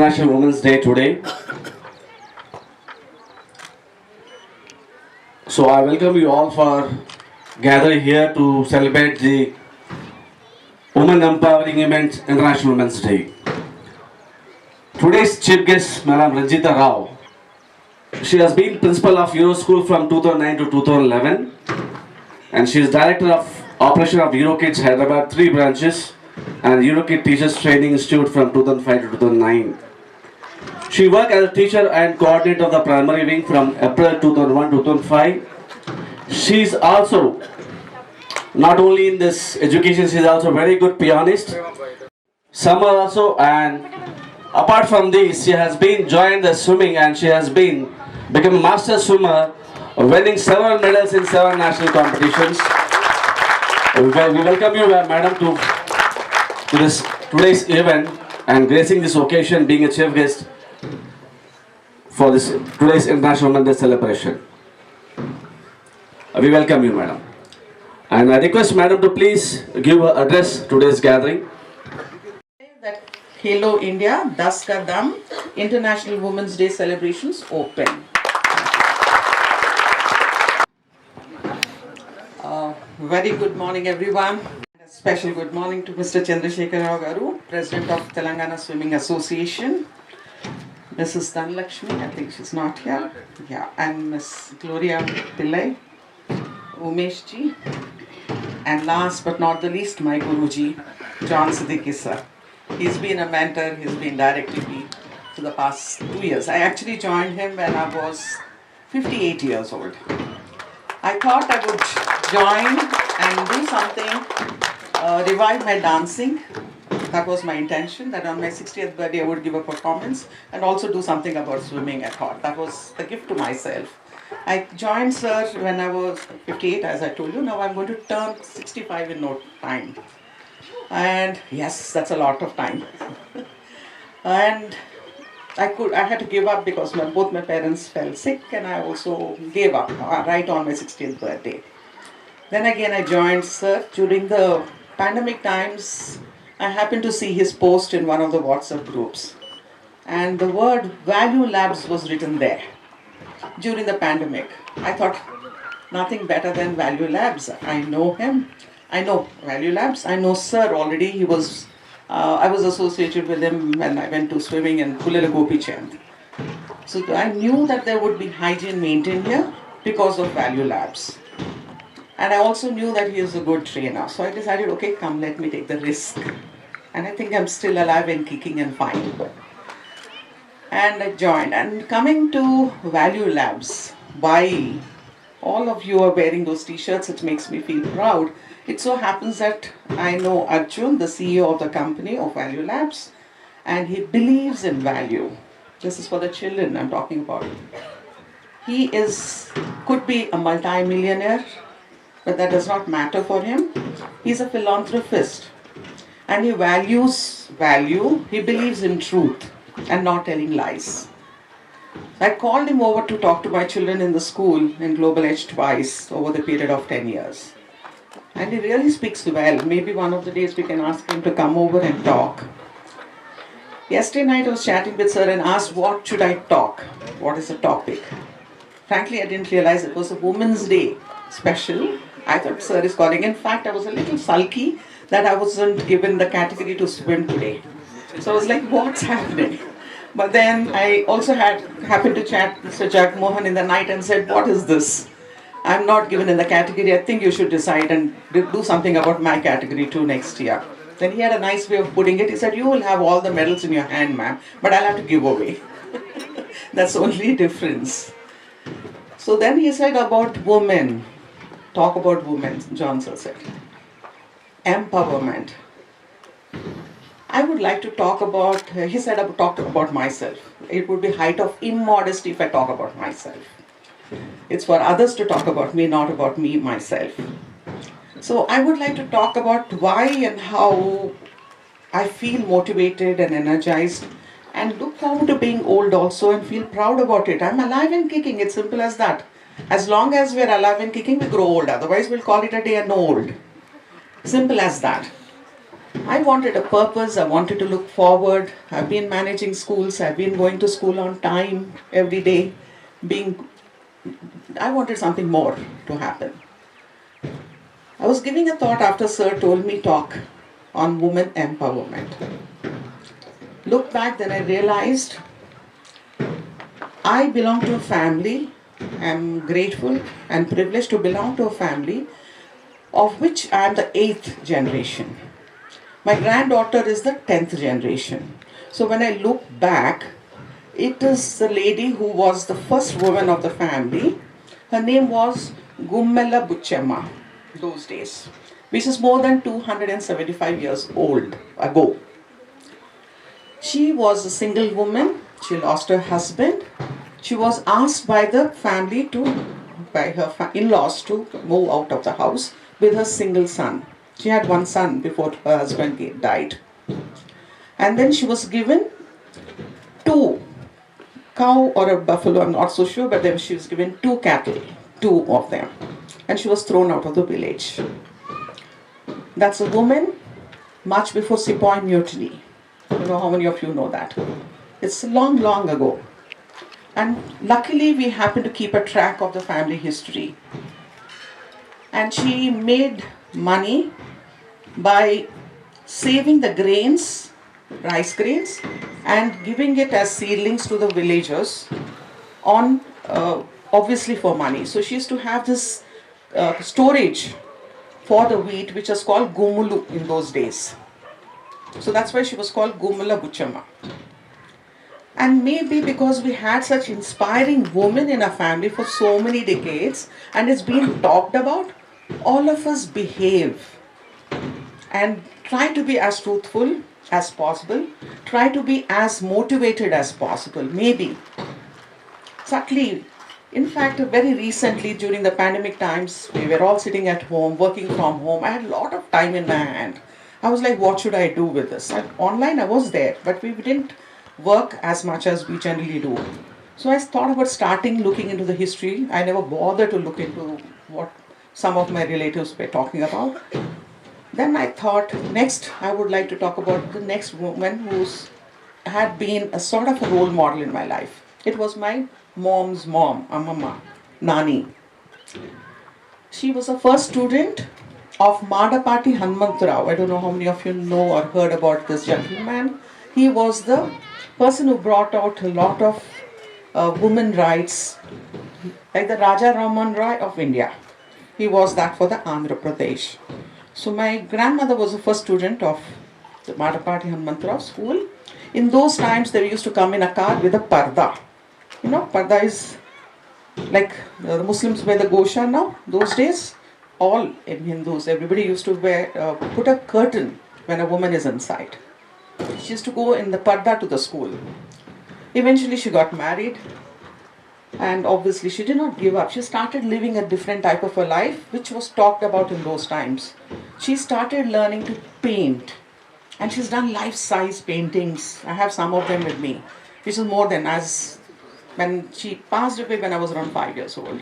International Women's Day today. So I welcome you all for gathering here to celebrate the Women Empowering Event International Women's Day. Today's chief guest, Madam Ranjita Rao. She has been principal of Euro School from 2009 to 2011, and she is director of operation of EuroKids Hyderabad 3 branches and EuroKid Teachers Training Institute from 2005 to 2009. She worked as a teacher and coordinator of the primary wing from April 2001 to 2005. She is also not only in this education, she is also a very good pianist. Summer also, and apart from this, she has been joined the swimming and she has been become a master swimmer, winning several medals in 7 national competitions. We welcome you, madam, to this today's event and gracing this occasion, being a chief guest for this today's International Women's Day celebration. We welcome you, madam. And I request madam to please give her address to today's gathering. That khelo India, Das Ka Dam, International Women's Day celebrations open. Very good morning, everyone. A special good morning to Mr. Chandrasekhar Rao Garu, President of Telangana Swimming Association. Mrs. Dhanlakshmi, I think she's not here. Yeah, and Miss Gloria Pillai, Umesh ji, and last but not the least, my Guruji, John Siddiqui sir. He's been a mentor, he's been directing me for the past 2 years. I actually joined him when I was 58 years old. I thought I would join and do something, revive my dancing. That was my intention, that on my 60th birthday I would give a performance and also do something about swimming, I thought. That was the gift to myself. I joined sir when I was 58, as I told you. Now I'm going to turn 65 in no time. And yes, that's a lot of time. And I had to give up because both my parents fell sick, and I also gave up right on my 60th birthday. Then again I joined sir during the pandemic times. I happened to see his post in one of the WhatsApp groups, and the word Value Labs was written there during the pandemic. I thought nothing better than Value Labs. I know him. I know Value Labs. I know sir already. I was associated with him when I went to swimming in Kulila Gopi Chand. So I knew that there would be hygiene maintained here because of Value Labs. And I also knew that he is a good trainer. So I decided, okay, come, let me take the risk. And I think I'm still alive and kicking and fine. And I joined. And coming to Value Labs, why all of you are wearing those t-shirts, it makes me feel proud. It so happens that I know Arjun, the CEO of the company of Value Labs, and he believes in value. This is for the children I'm talking about. He could be a multi-millionaire, but that does not matter for him. He's a philanthropist, and he values value. He believes in truth and not telling lies. I called him over to talk to my children in the school in Global Edge twice over the period of 10 years. And he really speaks well. Maybe one of the days we can ask him to come over and talk. Yesterday night I was chatting with sir and asked, what should I talk? What is the topic? Frankly, I didn't realize it was a Women's Day special. I thought sir is calling. In fact, I was a little sulky that I wasn't given the category to swim today. So I was like, what's happening? But then I also happened to chat Mr. Jagmohan in the night and said, what is this? I'm not given in the category. I think you should decide and do something about my category too next year. Then he had a nice way of putting it. He said, you will have all the medals in your hand, ma'am, but I'll have to give away. That's the only difference. So then he said about women. Talk about women, Johnson said. Empowerment. I would like to talk about, he said I would talk about myself. It would be height of immodesty if I talk about myself. It's for others to talk about me, not about me, myself. So I would like to talk about why and how I feel motivated and energized and look forward to being old also and feel proud about it. I'm alive and kicking, it's simple as that. As long as we're alive and kicking, we grow old. Otherwise, we'll call it a day and no old. Simple as that. I wanted a purpose, I wanted to look forward. I've been managing schools, I've been going to school on time every day. I wanted something more to happen. I was giving a thought after Sir told me talk on women empowerment. Look back, then I realized I belong to a family. I'm grateful and privileged to belong to a family of which I am the 8th generation. My granddaughter is the 10th generation. So when I look back, it is the lady who was the first woman of the family. Her name was Gummella Buchemma those days, which is more than 275 years old ago. She was a single woman. She lost her husband. She was asked by the family by her in-laws to move out of the house with her single son. She had one son before her husband died. And then she was given two cow or a buffalo, I'm not so sure, but then she was given two cattle, two of them. And she was thrown out of the village. That's a woman much before Sepoy Mutiny. I don't know how many of you know that. It's long, long ago. And luckily we happened to keep a track of the family history. And she made money by saving the grains, rice grains, and giving it as seedlings to the villagers on obviously for money. So she used to have this storage for the wheat, which was called gumulu in those days. So that's why she was called Gummella Buchemma. And maybe because we had such inspiring women in our family for so many decades and it's been talked about, all of us behave and try to be as truthful as possible, try to be as motivated as possible, maybe. Subtly, in fact, very recently during the pandemic times, we were all sitting at home, working from home. I had a lot of time in my hand. I was like, what should I do with this? And online I was there, but we didn't work as much as we generally do. So I thought about starting looking into the history. I never bothered to look into what some of my relatives were talking about. Then I thought next I would like to talk about the next woman who's had been a sort of a role model in my life. It was my mom's mom, Amama, Nani. She was a first student of Madapati Hanmantrao. I don't know how many of you know or heard about this gentleman. He was the person who brought out a lot of women rights, like the Raja Raman Rai of India. He was that for the Andhra Pradesh. So my grandmother was the first student of the Madapati Hanmantrao school. In those times, they used to come in a car with a parda. You know, parda is like the Muslims wear the gosha now. Those days, all in Hindus, everybody used to put a curtain when a woman is inside. She used to go in the parda to the school. Eventually, she got married. And obviously, she did not give up. She started living a different type of a life, which was talked about in those times. She started learning to paint. And she's done life-size paintings. I have some of them with me. Which is more than when she passed away when I was around 5 years old.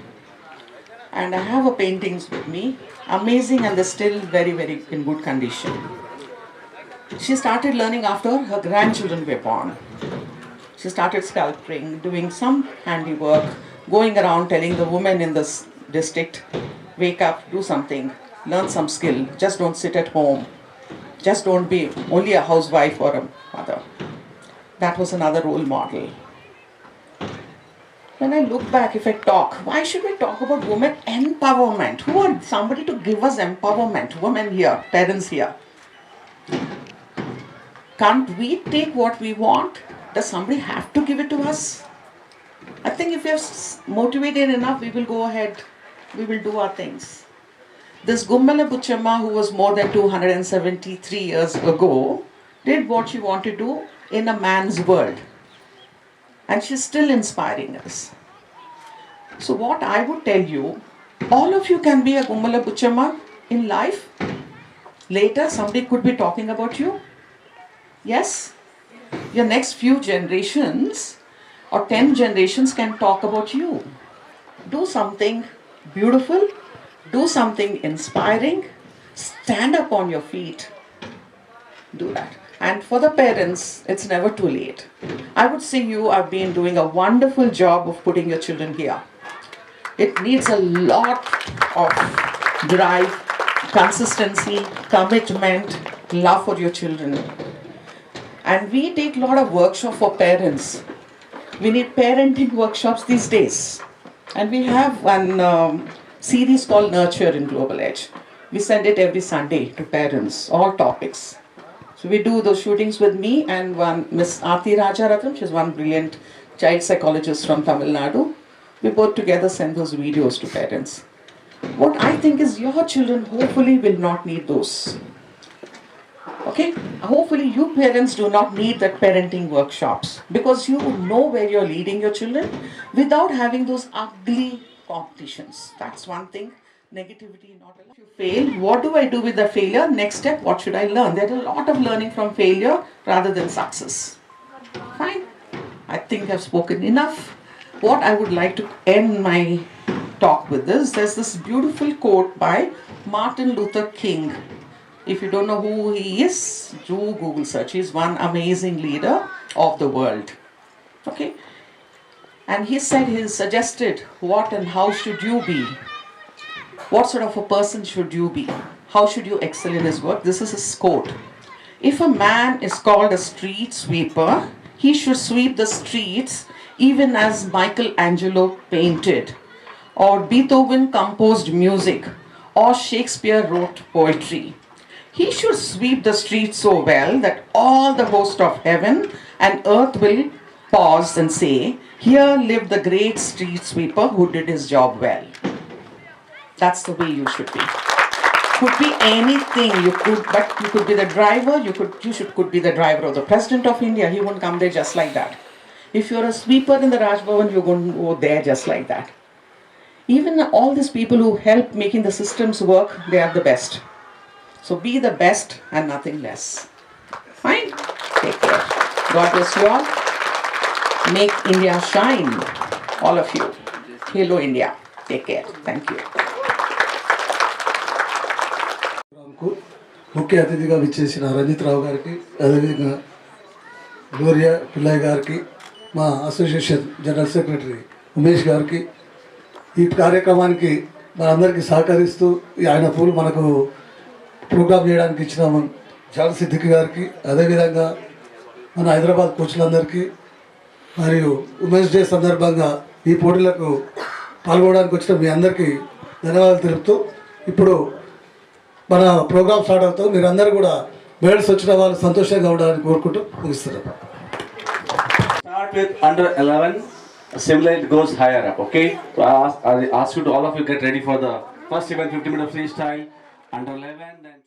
And I have her paintings with me. Amazing, and they're still very, very in good condition. She started learning after her grandchildren were born. She started sculpting, doing some handiwork, going around telling the women in this district, wake up, do something, learn some skill, just don't sit at home. Just don't be only a housewife or a mother. That was another role model. When I look back, if I talk, why should we talk about women empowerment? Who are somebody to give us empowerment? Women here, parents here. Can't we take what we want? Does somebody have to give it to us? I think if we're motivated enough, we will go ahead, we will do our things. This Gummella Buchemma, who was more than 273 years ago, did what she wanted to do in a man's world. And she's still inspiring us. So what I would tell you, all of you can be a Gummella Buchemma in life. Later, somebody could be talking about you. Yes? Your next few generations or 10 generations can talk about you. Do something beautiful. Do something inspiring. Stand up on your feet. do that. And for the parents, it's never too late. I would say you have been doing a wonderful job of putting your children here. It needs a lot of drive, consistency, commitment, love for your children. And we take a lot of workshop for parents. We need parenting workshops these days. And we have one series called Nurture in Global Edge. We send it every Sunday to parents, all topics. So we do those shootings with me and one Miss Aarti Rajaratnam. She's one brilliant child psychologist from Tamil Nadu. We both together send those videos to parents. What I think is your children hopefully will not need those. Okay? Hopefully you parents do not need that parenting workshops because you know where you're leading your children without having those ugly competitions. That's one thing. Negativity not allowed. If you fail, what do I do with the failure? Next step, what should I learn? There's a lot of learning from failure rather than success. Fine. I think I've spoken enough. What I would like to end my talk with is there's this beautiful quote by Martin Luther King. If you don't know who he is, do Google search. He's one amazing leader of the world. Okay? And he suggested what and how should you be? What sort of a person should you be? How should you excel in his work? This is his quote. If a man is called a street sweeper, he should sweep the streets even as Michelangelo painted, or Beethoven composed music, or Shakespeare wrote poetry. He should sweep the streets so well that all the host of heaven and earth will pause and say, "Here lived the great street sweeper who did his job well." That's the way you should be. Could be anything but you could be the driver, could be the driver of the President of India. He won't come there just like that. If you're a sweeper in the Raj Bhavan, you're going to go there just like that. Even all these people who help making the systems work, they are the best. So be the best and nothing less. Fine? Take care. God bless you all. Make India shine. All of you. Hello India. Take care. Thank you. ముఖ్య అతిథిగా విచ్చేసిన రంజిత్ రావు గారికి, అదేవిధంగా Gloria Pillaiah గారికి, మా association general secretary Umesh గారికి, ఈ కార్యక్రమానికి మనందరికీ సహకరిస్తూ ఆయన పూలు మనకు ప్రోగ్రామ్ చేయడానికి ఇచ్చిన జాన్ సిద్దిక్ గారికి, అదేవిధంగా మన హైదరాబాద్ కోచ్లందరికీ మరియు ఉమెన్స్ డే సందర్భంగా ఈ పోటీలకు పాల్గొనడానికి వచ్చిన మీ అందరికీ ధన్యవాదాలు తెలుపుతూ ఇప్పుడు మన ప్రోగ్రామ్ స్టార్ట్ అవుతాం. మీరందరూ కూడా మెడల్స్ వచ్చిన వాళ్ళు సంతోషంగా ఉండాలని కోరుకుంటూ ముగిస్తున్నాం. Start with under 11. Similarly, it goes higher up. Okay. So I ask you to all of you get ready for the first event, 50 minutes freestyle. Under 11. Then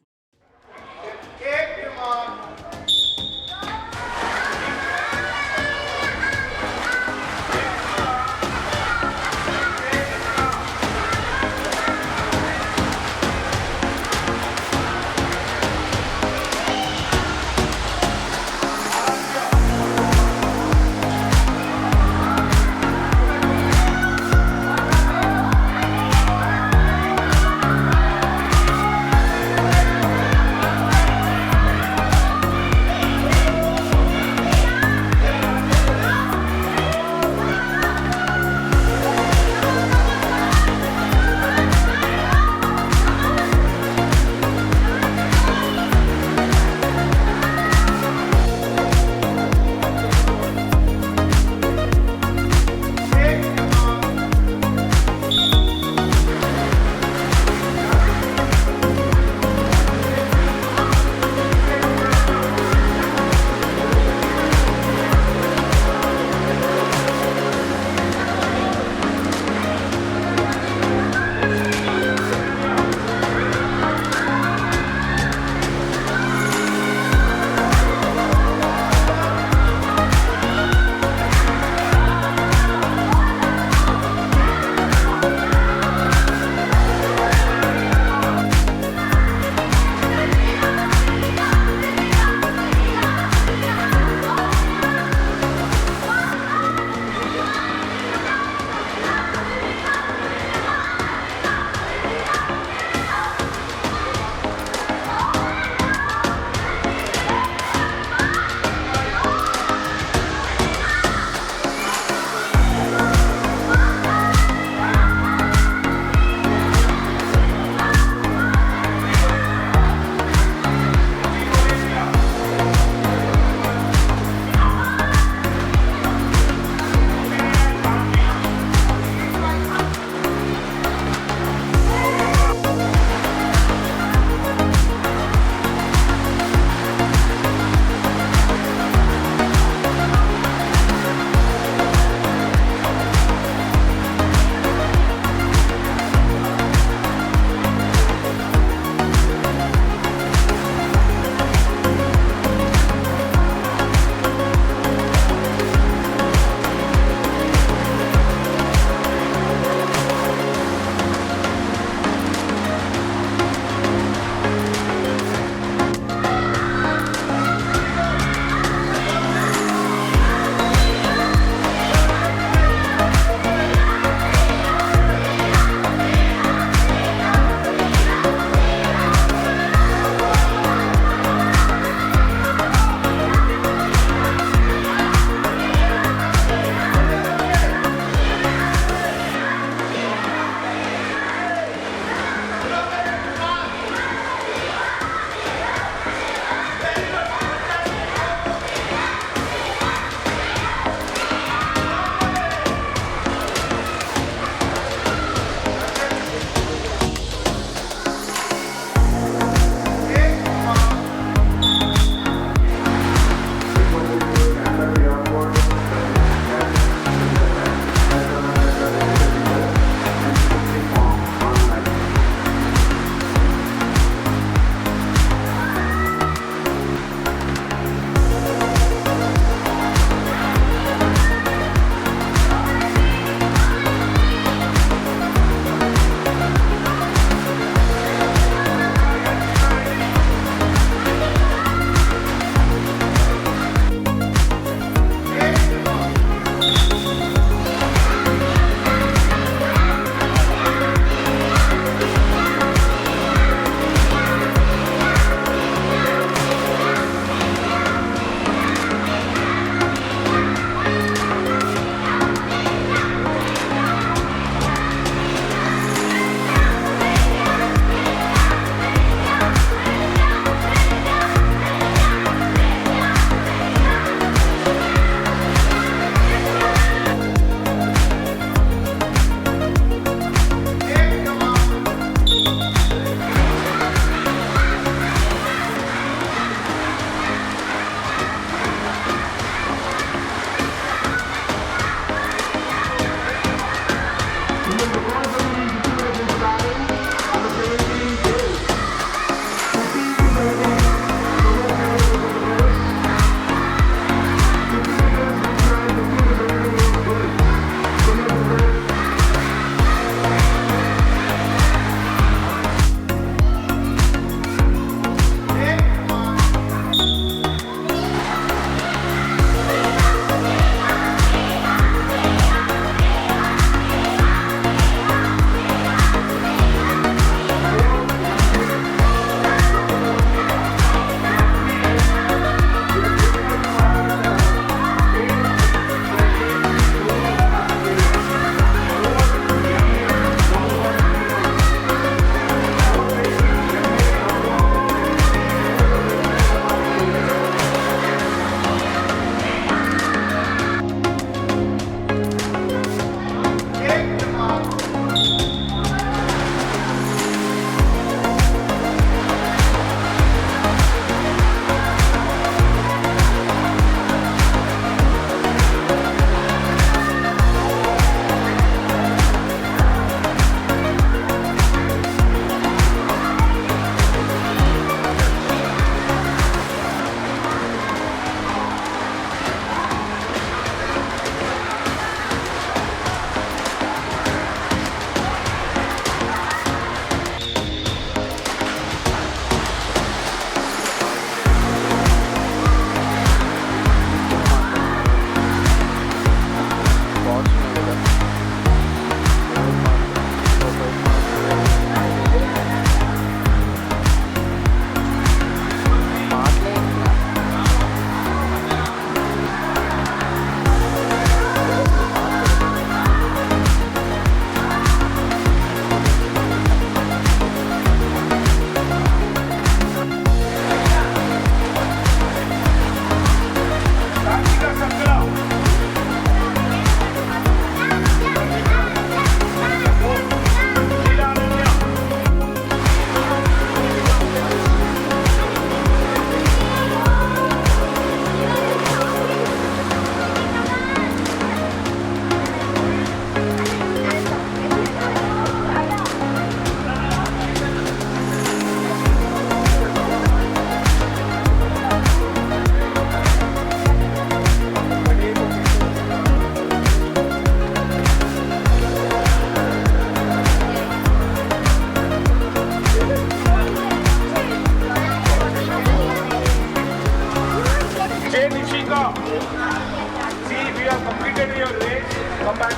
See, if you have completed your race, come back.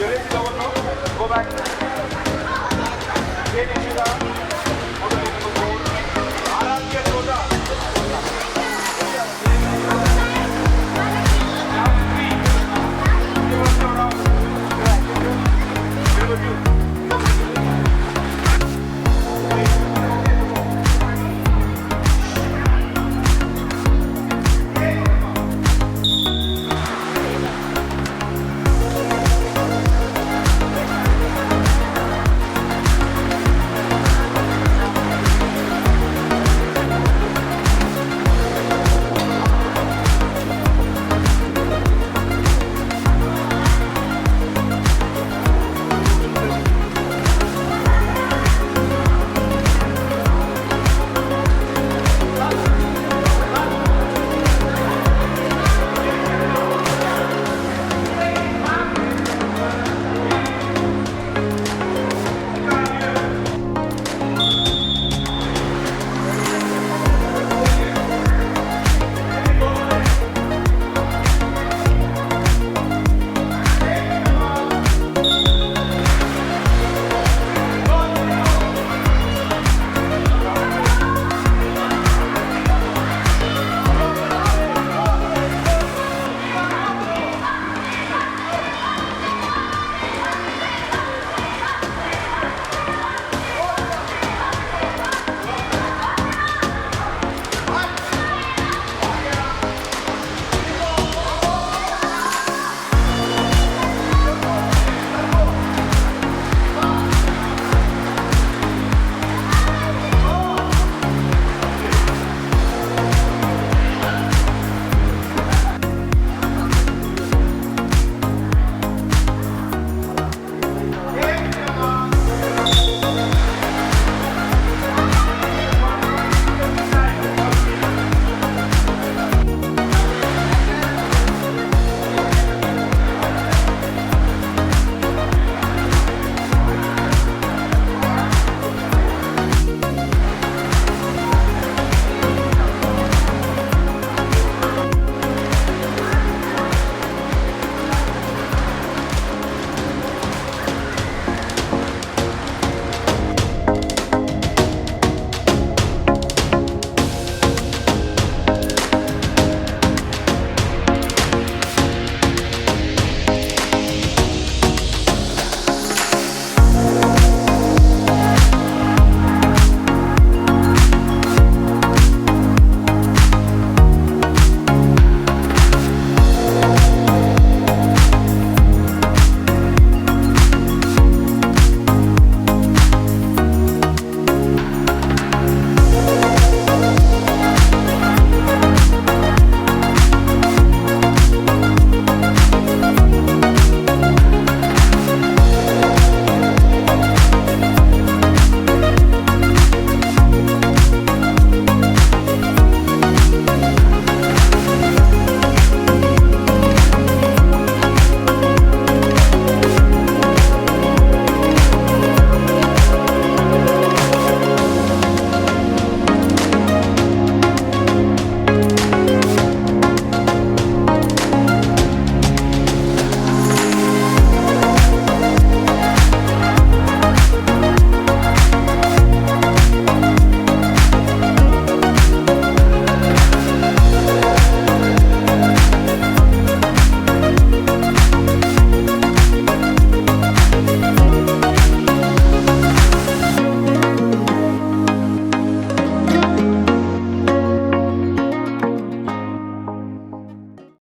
Your race is over now. Go back. Jai Nishika.